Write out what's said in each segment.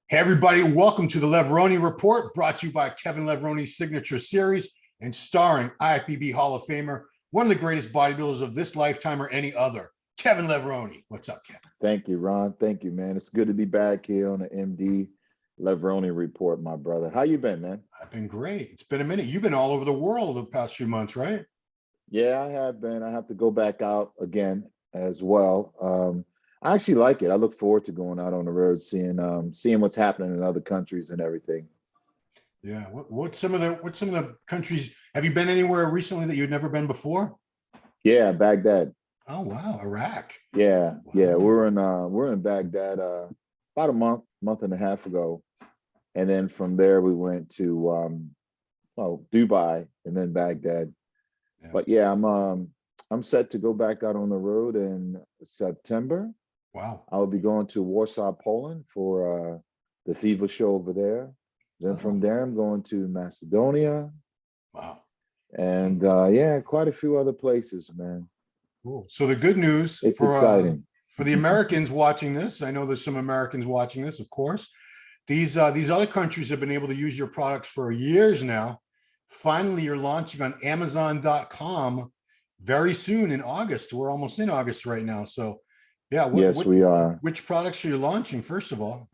Hey, everybody, welcome to the Levrone Report, brought to you by Kevin Levrone's Signature Series and starring IFBB Hall of Famer, one of the greatest bodybuilders of this lifetime or any other, Kevin Levrone. What's up, Kevin? Thank you, Ron. Thank you, man. It's good to be back here on the MD Levrone Report, my brother. How you been, man? I've been great. It's been a minute. You've been all over the world the past few months, right? Yeah, I have been. I have to go back out again as well. I actually like it. I look forward to going out on the road, seeing what's happening in other countries and everything. Yeah. What's some of the countries? Have you been anywhere recently that you'd never been before? Yeah, Baghdad. Oh wow, Iraq. Yeah, Wow. yeah. We're in Baghdad about a month and a half ago, and then from there we went to Dubai and then Baghdad. Yeah. But yeah, I'm set to go back out on the road in September. Wow. I'll be going to Warsaw, Poland for the FIFA show over there. Then from there, I'm going to Macedonia. Wow. And yeah, quite a few other places, man. Cool. So the good news It's exciting. For the Americans watching this, I know there's some Americans watching this, of course. These other countries have been able to use your products for years now. Finally, you're launching on Amazon.com very soon in August. We're almost in August right now. So yeah, Yes, we are. Which products are you launching, first of all?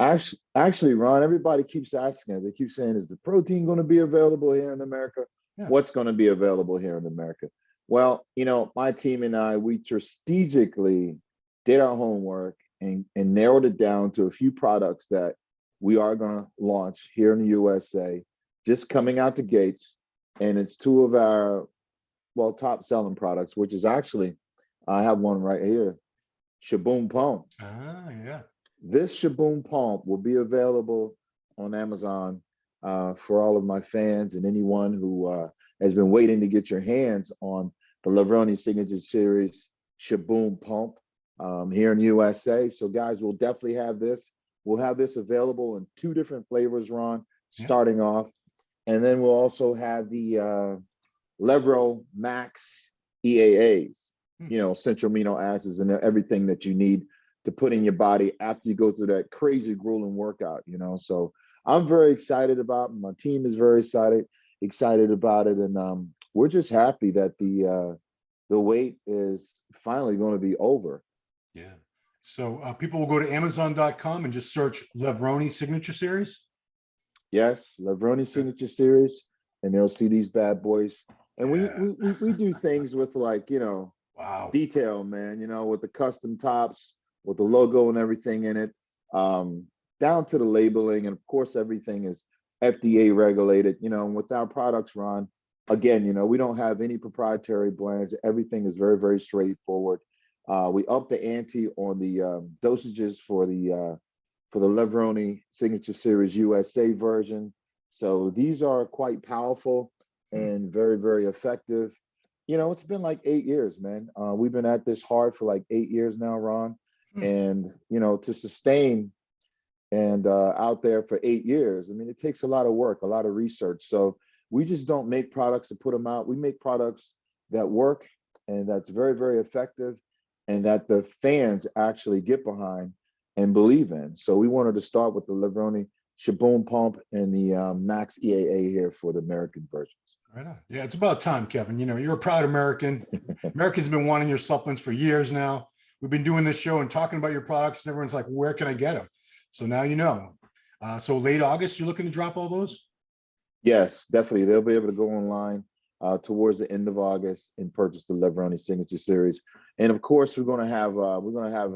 Actually, Ron, everybody keeps asking it. They keep saying, is the protein going to be available here in America? Yeah. What's going to be available here in America? Well, my team and I, we strategically did our homework and narrowed it down to a few products that we are going to launch here in the USA, just coming out the gates. And it's two of our, top selling products, which is actually, I have one right here, Shaboom Pump. Ah, yeah. This Shaboom Pump will be available on Amazon for all of my fans and anyone who has been waiting to get your hands on the Levrone Signature Series Shaboom Pump here in USA. So guys, we'll definitely have this. We'll have this available in 2 different flavors, Ron, starting off. And then we'll also have the Levro Max EAAs, essential amino acids and everything that you need to put in your body after you go through that crazy grueling workout, So I'm very excited about it. My team is very excited about it. And we're just happy that the wait is finally going to be over. Yeah. So people will go to Amazon.com and just search Levrone Signature Series. Yes, Levrone Signature Series, and they'll see these bad boys. And we do things with wow, detail, man, with the custom tops, with the logo and everything in it, down to the labeling. And of course, everything is FDA regulated, and with our products, Ron, again, we don't have any proprietary brands. Everything is very, very straightforward. We up the ante on the dosages for the Levrone Signature Series USA version. So these are quite powerful and very, very effective. It's been like 8 years, man. We've been at this hard for like 8 years now, Ron. And, to sustain and out there for 8 years, I mean, it takes a lot of work, a lot of research. So we just don't make products to put them out. We make products that work and that's very, very effective and that the fans actually get behind and believe in. So we wanted to start with the Levrone Shaboom Pump and the Max EAA here for the American versions. Right on. Yeah, it's about time, Kevin. You're a proud American. Americans have been wanting your supplements for years now. We've been doing this show and talking about your products, and everyone's like, where can I get them? So now you know. So late August, you're looking to drop all those? Yes, definitely. They'll be able to go online towards the end of August and purchase the Levrone Signature Series. And of course, we're going to have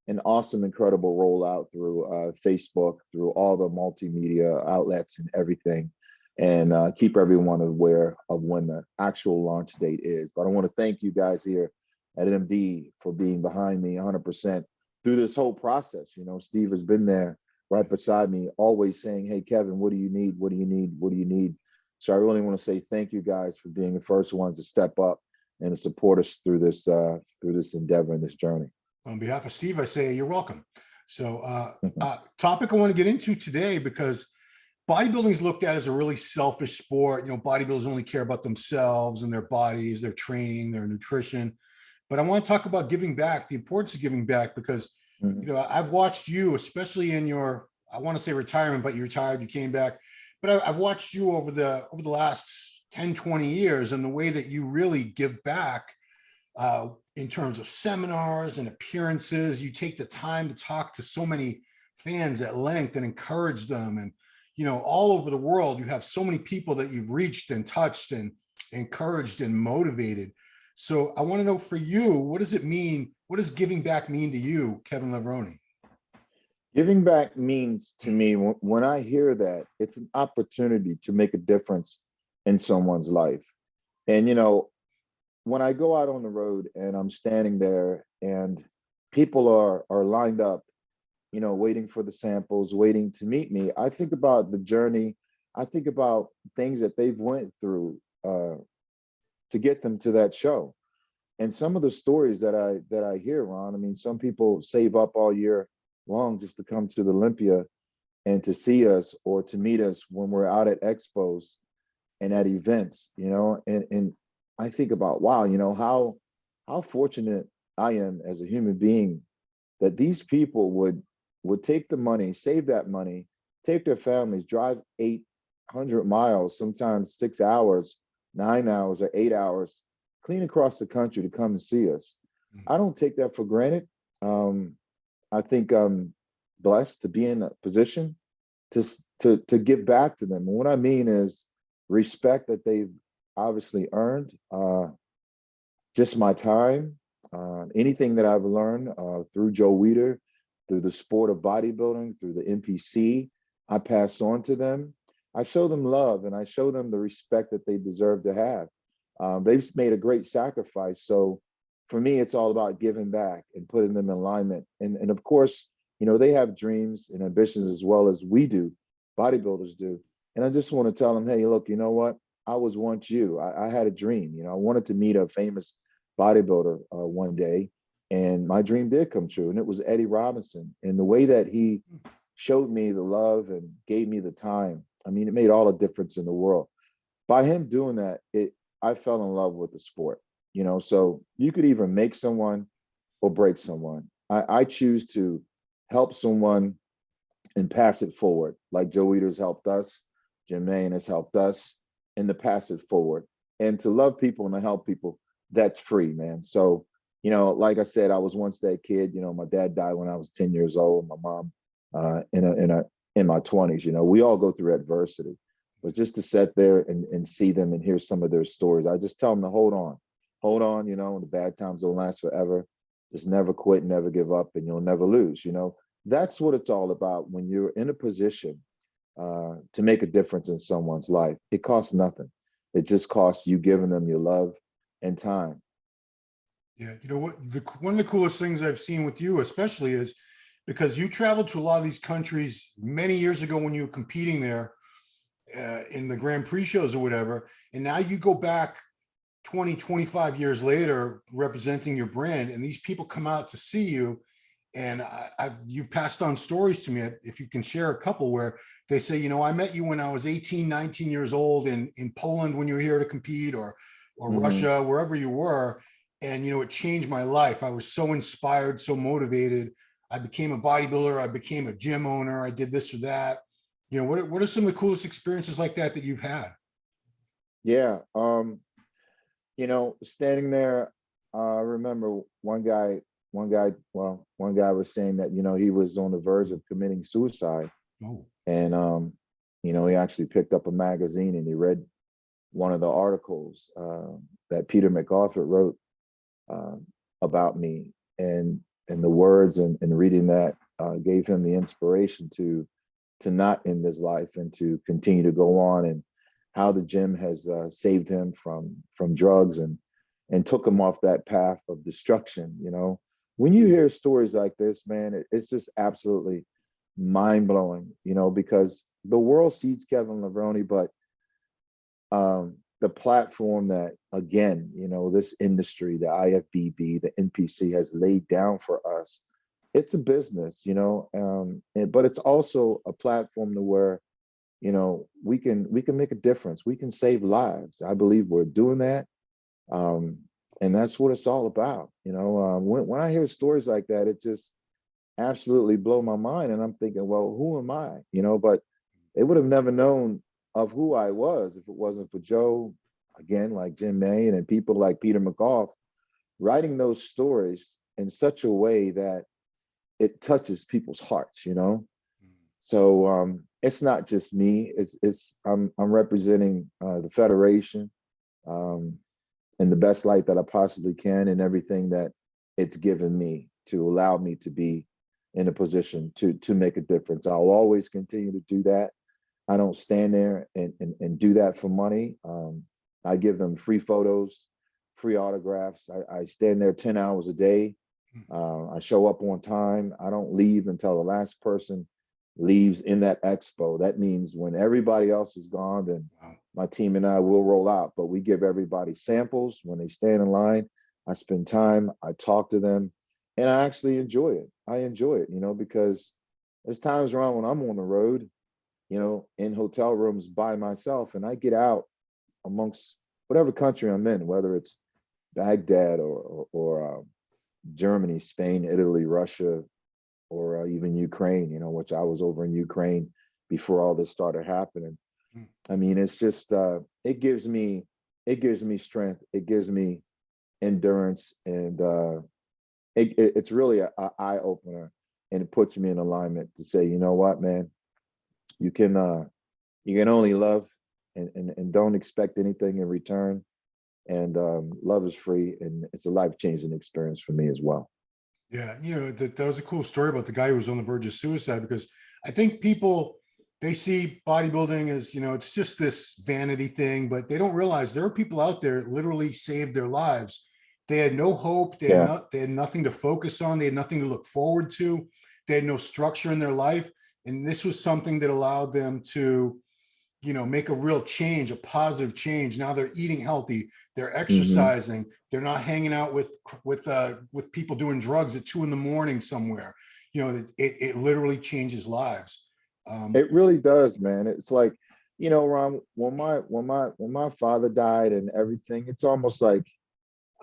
an awesome, incredible rollout through Facebook, through all the multimedia outlets and everything, and keep everyone aware of when the actual launch date is. But I want to thank you guys here at MD for being behind me 100% through this whole process. Steve has been there right beside me, always saying, hey, Kevin, what do you need? What do you need? What do you need? So I really want to say thank you guys for being the first ones to step up and to support us through this endeavor and this journey. On behalf of Steve, I say you're welcome. So topic I want to get into today, because bodybuilding is looked at as a really selfish sport. Bodybuilders only care about themselves and their bodies, their training, their nutrition. But I want to talk about giving back, the importance of giving back, because I've watched you, especially in your I want to say retirement, but you retired, you came back. But I've watched you over the last 10, 20 years, and the way that you really give back in terms of seminars and appearances. You take the time to talk to so many fans at length and encourage them. And, all over the world, you have so many people that you've reached and touched and encouraged and motivated. So I want to know, for you, what does it mean? What does giving back mean to you, Kevin Levrone? Giving back means to me, when I hear that, it's an opportunity to make a difference in someone's life. And, when I go out on the road and I'm standing there and people are lined up, waiting for the samples, waiting to meet me, I think about the journey. I think about things that they've went through to get them to that show. And some of the stories that I hear, Ron, I mean, some people save up all year long just to come to the Olympia and to see us or to meet us when we're out at expos and at events, and I think about, wow, how fortunate I am as a human being that these people would take the money, save that money, take their families, drive 800 miles, sometimes 6 hours, 9 hours, or 8 hours, clean across the country to come and see us. I don't take that for granted. I think I'm blessed to be in a position to give back to them. And what I mean is respect that they've obviously earned, just my time, anything that I've learned through Joe Weider, through the sport of bodybuilding, through the NPC, I pass on to them. I show them love and I show them the respect that they deserve to have. They've made a great sacrifice. So for me, it's all about giving back and putting them in alignment. And of course, they have dreams and ambitions as well as we do, bodybuilders do. And I just want to tell them, hey, look, you know what? I was once you. I had a dream. I wanted to meet a famous bodybuilder one day, and my dream did come true. And it was Eddie Robinson. And the way that he showed me the love and gave me the time, I mean, it made all the difference in the world. By him doing that, I fell in love with the sport. So you could either make someone or break someone. I choose to help someone and pass it forward, like Joe Weider's helped us, Jim Maine has helped us, and to pass it forward. And to love people and to help people, that's free, man. So, like I said, I was once that kid. My dad died when I was 10 years old. My mom in my 20s. We all go through adversity. But just to sit there and see them and hear some of their stories, I just tell them to hold on. Hold on, the bad times don't last forever. Just never quit, never give up, and you'll never lose. That's what it's all about when you're in a position to make a difference in someone's life. It costs nothing. It just costs you giving them your love and time. Yeah, what? One of the coolest things I've seen with you, especially, is because you traveled to a lot of these countries many years ago when you were competing there in the Grand Prix shows or whatever, and now you go back 20, 25 years later representing your brand, and these people come out to see you. And you've passed on stories to me, if you can share a couple, where they say, I met you when I was 18, 19 years old in Poland when you were here to compete, or Russia, wherever you were. And, it changed my life. I was so inspired, so motivated. I became a bodybuilder. I became a gym owner. I did this or that. What are some of the coolest experiences like that you've had? Yeah. Standing there, I remember one guy was saying that, he was on the verge of committing suicide. Oh. And, he actually picked up a magazine and he read one of the articles that Peter McArthur wrote about me. And the words and reading that gave him the inspiration to not end his life and to continue to go on, and how the gym has saved him from drugs and took him off that path of destruction. When you hear stories like this, man, it's just absolutely mind-blowing, because the world sees Kevin Levrone, but the platform that, again, this industry, the IFBB, the NPC has laid down for us, it's a business, but it's also a platform to where, we can make a difference. We can save lives. I believe we're doing that. And that's what it's all about. When I hear stories like that, absolutely blow my mind. And I'm thinking, well, who am I? You know, but they would have never known of who I was if it wasn't for Joe, again, like Jim Maine and people like Peter McGough writing those stories in such a way that it touches people's hearts, you know? So it's not just me. I'm representing the federation in the best light that I possibly can, and everything that it's given me to allow me to be in a position to make a difference. I'll always continue to do that. I don't stand there and do that for money. I give them free photos, free autographs. I stand there 10 hours a day. I show up on time. I don't leave until the last person leaves in that expo. That means when everybody else is gone, then my team and I will roll out. But we give everybody samples when they stand in line. I spend time, I talk to them, and I actually enjoy it. I enjoy it, you know, because there's times around when I'm on the road, you know, in hotel rooms by myself, and I get out amongst whatever country I'm in, whether it's Baghdad or Germany, Spain, Italy, Russia, or even Ukraine, you know, which I was over in Ukraine before all this started happening. I mean, it's just, it gives me strength. It gives me endurance, and it's really an eye opener, and it puts me in alignment to say, you know what, man, you can only love and don't expect anything in return. And love is free, and it's a life-changing experience for me as well. Yeah, you know, that was a cool story about the guy who was on the verge of suicide, because I think people, they see bodybuilding as, you know, it's just this vanity thing, but they don't realize there are people out there that literally saved their lives. They had no hope. Yeah. They had nothing to focus on. They had nothing to look forward to. They had no structure in their life. And this was something that allowed them to, you know, make a real change, a positive change. Now they're eating healthy, they're Hmm. exercising, they're not hanging out with people doing drugs at 2 a.m. somewhere. You know, it literally changes lives. It really does, man. It's like, you know, Ron, when my father died and everything, it's almost like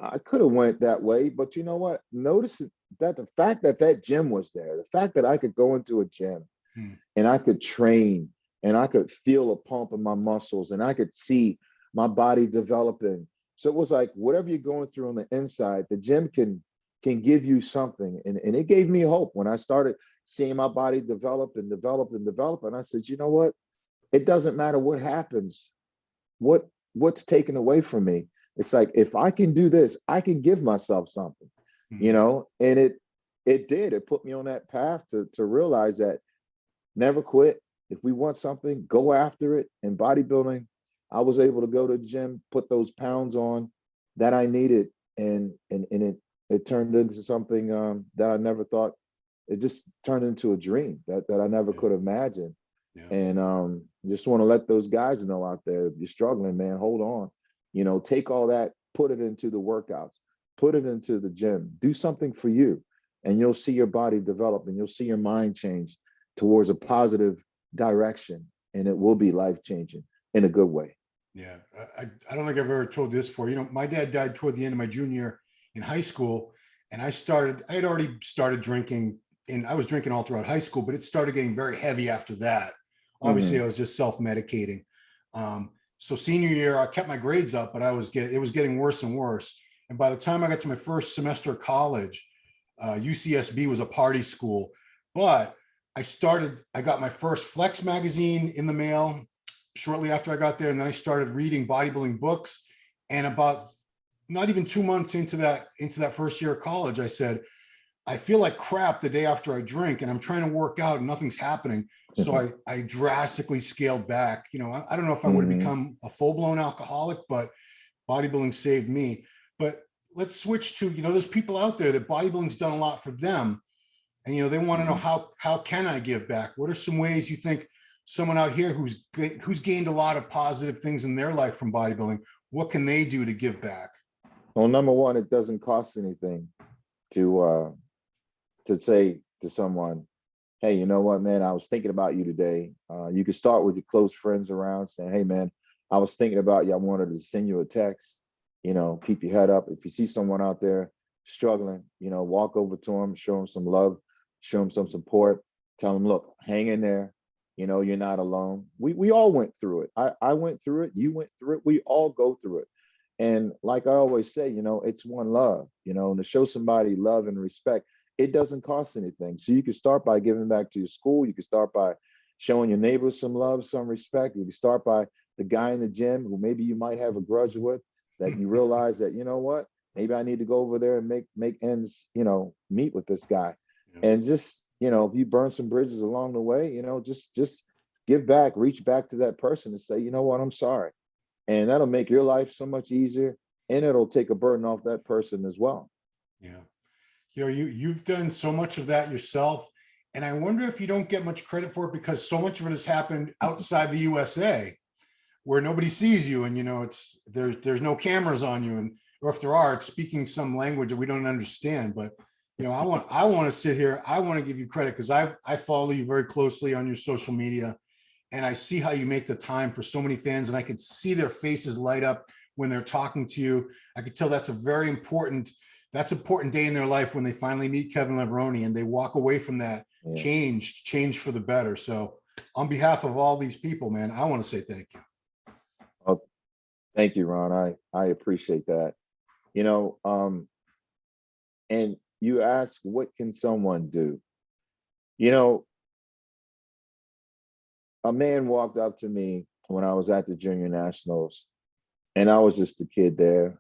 I could have went that way, but you know what? Notice that the fact that that gym was there, the fact that I could go into a gym Hmm. and I could train and I could feel a pump in my muscles and I could see my body developing. So it was like whatever you're going through on the inside, the gym can give you something. And it gave me hope when I started seeing my body develop and develop and develop. And I said, you know what? It doesn't matter what happens, what's taken away from me. It's like if I can do this, I can give myself something, you Hmm. know, and it did. It put me on that path to realize that never quit. If we want something, go after it. In bodybuilding, I was able to go to the gym, put those pounds on that I needed, and it turned into something that I never thought. It just turned into a dream that I never Yeah, could imagine. yeah, And just want to let those guys know out there, if you're struggling, man, hold on. You know, take all that, put it into the workouts, put it into the gym, do something for you, and you'll see your body develop and you'll see your mind change towards a positive direction, and it will be life changing in a good way. yeah. I don't think I've ever told this before. You know, my dad died toward the end of my junior year in high school, and I had already started drinking, and I was drinking all throughout high school, but it started getting very heavy after that. Obviously, I Hmm. was just self-medicating. So senior year, I kept my grades up, but it was getting worse and worse. And by the time I got to my first semester of college, UCSB was a party school, but I got my first Flex magazine in the mail shortly after I got there. And then I started reading bodybuilding books. And about not even 2 months into that first year of college, I said, I feel like crap the day after I drink, and I'm trying to work out and nothing's happening. So I drastically scaled back. You know, I don't know if I would have Hmm. become a full-blown alcoholic, but bodybuilding saved me. But let's switch to, you know, there's people out there that bodybuilding's done a lot for them. And, you know, they want to know, Hmm. how can I give back? What are some ways you think someone out here who's gained a lot of positive things in their life from bodybuilding, what can they do to give back? Well, number one, it doesn't cost anything to say to someone, hey, you know what, man, I was thinking about you today. You can start with your close friends around saying, hey, man, I was thinking about you. I wanted to send you a text, you know, keep your head up. If you see someone out there struggling, you know, walk over to them, show them some love. show them some support, tell them, look, hang in there. You know, you're not alone. We all went through it. I went through it. You went through it. We all go through it. And like I always say, you know, it's one love, you know, and to show somebody love and respect, it doesn't cost anything. So you can start by giving back to your school. You can start by showing your neighbors some love, some respect. You can start by the guy in the gym who maybe you might have a grudge with, that you realize that, you know what, maybe I need to go over there and make ends, you know, meet with this guy. Yeah. And just, you know, if you burn some bridges along the way, you know, just give back, reach back to that person and say, you know what, I'm sorry. And that'll make your life so much easier, and it'll take a burden off that person as well. Yeah. You know, you've done so much of that yourself. And I wonder if you don't get much credit for it, because so much of it has happened outside the USA where nobody sees you, and, you know, it's there's no cameras on you, and or if there are, it's speaking some language that we don't understand. But, you know, I want to sit here. I want to give you credit because I follow you very closely on your social media, and I see how you make the time for so many fans, and I could see their faces light up when they're talking to you. I could tell that's a very important day in their life when they finally meet Kevin Levrone and they walk away from that changed for the better. So on behalf of all these people, man, I want to say thank you. Well, thank you, Ron. I appreciate that. You know, and you ask, what can someone do? You know, a man walked up to me when I was at the Junior Nationals, and I was just a kid there.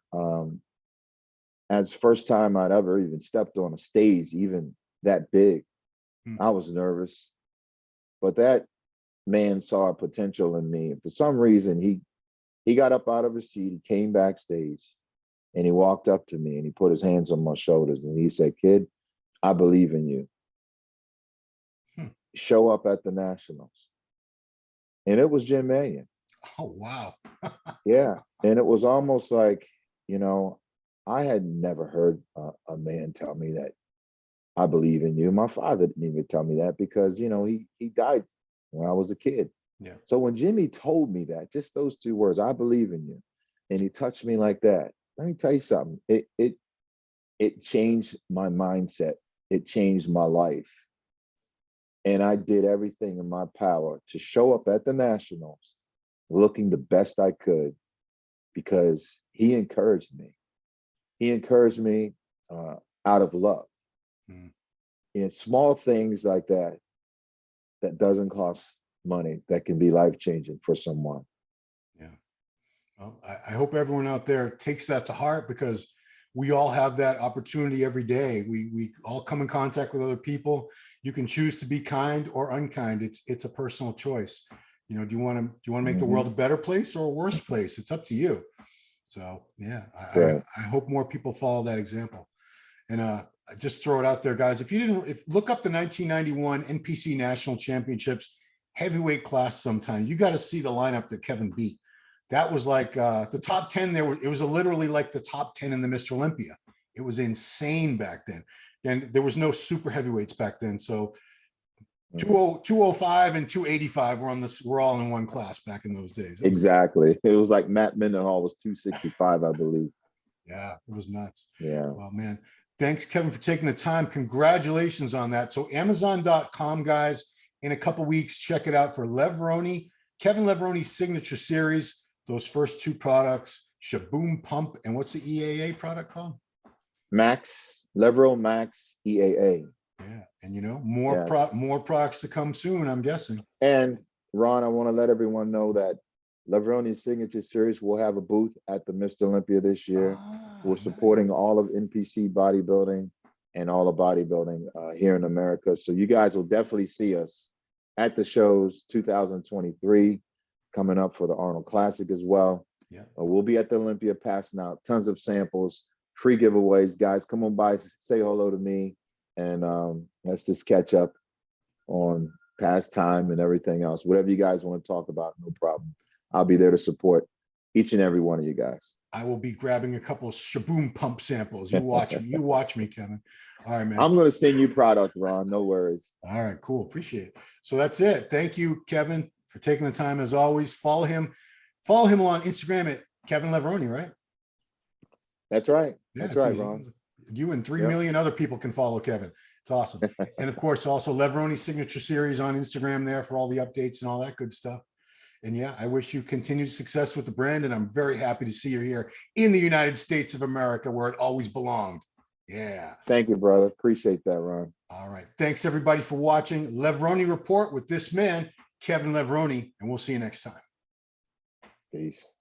As first time I'd ever even stepped on a stage, even that big. I was nervous, but that man saw a potential in me. For some reason, he got up out of his seat, he came backstage, and he walked up to me and he put his hands on my shoulders and he said, "Kid, I believe in you. Show up at the Nationals." And it was Jim Mannion. Oh, wow. Yeah. And it was almost like, you know, I had never heard a man tell me that, "I believe in you." My father didn't even tell me that because, you know, he died when I was a kid. Yeah. So when Jimmy told me that, just those two words, "I believe in you," and he touched me like that, let me tell you something. It changed my mindset. It changed my life. And I did everything in my power to show up at the Nationals looking the best I could, because he encouraged me. He encouraged me out of love. In small things like that, that doesn't cost money, that can be life-changing for someone. Yeah. Well, I hope everyone out there takes that to heart, because we all have that opportunity every day. We all come in contact with other people. You can choose to be kind or unkind. It's a personal choice. You know, do you want to make the world a better place or a worse place? It's up to you. So yeah, I hope more people follow that example. And just throw it out there, guys. If look up the 1991 NPC National Championships heavyweight class sometime. You got to see the lineup that Kevin beat. That was like the top 10 there. It was literally like the top 10 in the Mr. Olympia. It was insane back then. And there was no super heavyweights back then. So 205 and 285 were all in one class back in those days. Exactly. It was like Matt Mendenhall was 265, I believe. Yeah, it was nuts. Yeah. Well, man, thanks, Kevin, for taking the time. Congratulations on that. So Amazon.com, guys, in a couple weeks, check it out for Kevin Levrone's signature series. Those first two products, Shaboom Pump, and what's the EAA product called? Levrone Max EAA. Yeah, and you know, more products to come soon, I'm guessing. And Ron, I want to let everyone know that Levrone's signature series will have a booth at the Mr. Olympia this year. We're supporting all of NPC bodybuilding and all of bodybuilding here in America. So you guys will definitely see us at the shows 2023 coming up for the Arnold Classic as well. Yeah, we'll be at the Olympia passing out tons of samples, free giveaways. Guys, come on by, say hello to me, and let's just catch up on past time and everything else. Whatever you guys want to talk about, no problem. I'll be there to support each and every one of you guys. I will be grabbing a couple of Shaboom Pump samples. You watch me. You watch me, Kevin. All right, man. I'm going to send you product, Ron. No worries. All right, cool. Appreciate it. So that's it. Thank you, Kevin, for taking the time as always. Follow him on Instagram at Kevin Levrone, right? That's right. Yeah, that's right, easy. Ron. You and 3 million other people can follow Kevin. It's awesome. And of course, also Levrone Signature Series on Instagram there for all the updates and all that good stuff. And yeah, I wish you continued success with the brand. And I'm very happy to see you here in the United States of America, where it always belonged. Yeah. Thank you, brother. Appreciate that, Ron. All right. Thanks everybody for watching Levrone Report with this man, Kevin Levrone, and we'll see you next time. Peace.